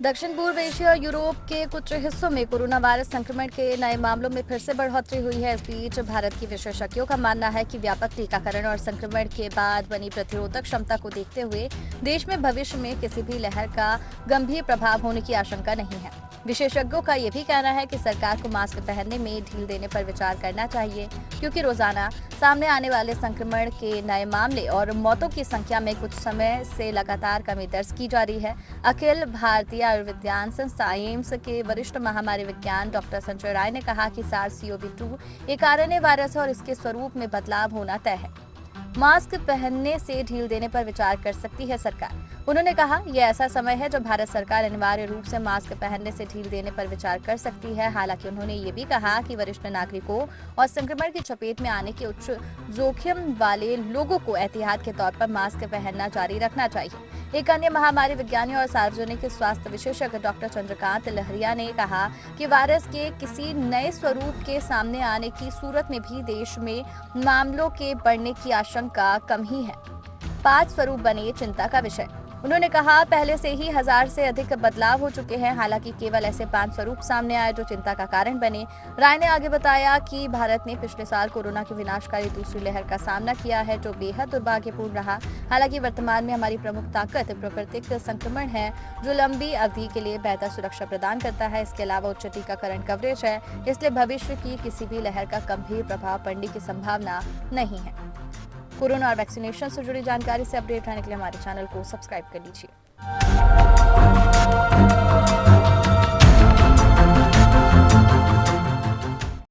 दक्षिण पूर्व एशिया और यूरोप के कुछ हिस्सों में कोरोना वायरस संक्रमण के नए मामलों में फिर से बढ़ोतरी हुई है। इस बीच भारत के विशेषज्ञों का मानना है कि व्यापक टीकाकरण और संक्रमण के बाद बनी प्रतिरोधक क्षमता को देखते हुए देश में भविष्य में किसी भी लहर का गंभीर प्रभाव होने की आशंका नहीं है। विशेषज्ञों का यह भी कहना है कि सरकार को मास्क पहनने में ढील देने पर विचार करना चाहिए, क्योंकि रोजाना सामने आने वाले संक्रमण के नए मामले और मौतों की संख्या में कुछ समय से लगातार कमी दर्ज की जा रही है। अखिल भारतीय आयुर्विज्ञान संस्था एम्स के वरिष्ठ महामारी विज्ञान डॉक्टर संजय राय ने कहा कि SARS-CoV-2 एक आरएनए वायरस है और इसके स्वरूप में बदलाव होना तय है। मास्क पहनने से ढील देने पर विचार कर सकती है सरकार। उन्होंने कहा, यह ऐसा समय है जब भारत सरकार अनिवार्य रूप से मास्क पहनने से ढील देने पर विचार कर सकती है। हालांकि उन्होंने ये भी कहा कि वरिष्ठ नागरिकों और संक्रमण की चपेट में आने के उच्च जोखिम वाले लोगों को एहतियात के तौर पर मास्क पहनना जारी रखना चाहिए। एक अन्य महामारी विज्ञानी और सार्वजनिक स्वास्थ्य विशेषज्ञ डॉक्टर चंद्रकांत लहरिया ने कहा कि वायरस के किसी नए स्वरूप के सामने आने की सूरत में भी देश में मामलों के बढ़ने की आशंका कम ही है। 5 स्वरूप बने चिंता का विषय। उन्होंने कहा, पहले से ही 1000 से अधिक बदलाव हो चुके हैं। हालांकि केवल ऐसे 5 स्वरूप सामने आए जो चिंता का कारण बने। राय ने आगे बताया कि भारत ने पिछले साल कोरोना की विनाशकारी दूसरी लहर का सामना किया है, जो बेहद दुर्भाग्यपूर्ण रहा। हालांकि वर्तमान में हमारी प्रमुख ताकत प्राकृतिक संक्रमण है, जो लंबी अवधि के लिए बेहतर सुरक्षा प्रदान करता है। इसके अलावा उच्च टीकाकरण कवरेज है, इसलिए भविष्य की किसी भी लहर का गंभीर प्रभाव पड़ने की संभावना नहीं है। कोरोना और वैक्सीनेशन से जुड़ी जानकारी से अपडेट रहने के लिए हमारे चैनल को सब्सक्राइब कर लीजिए।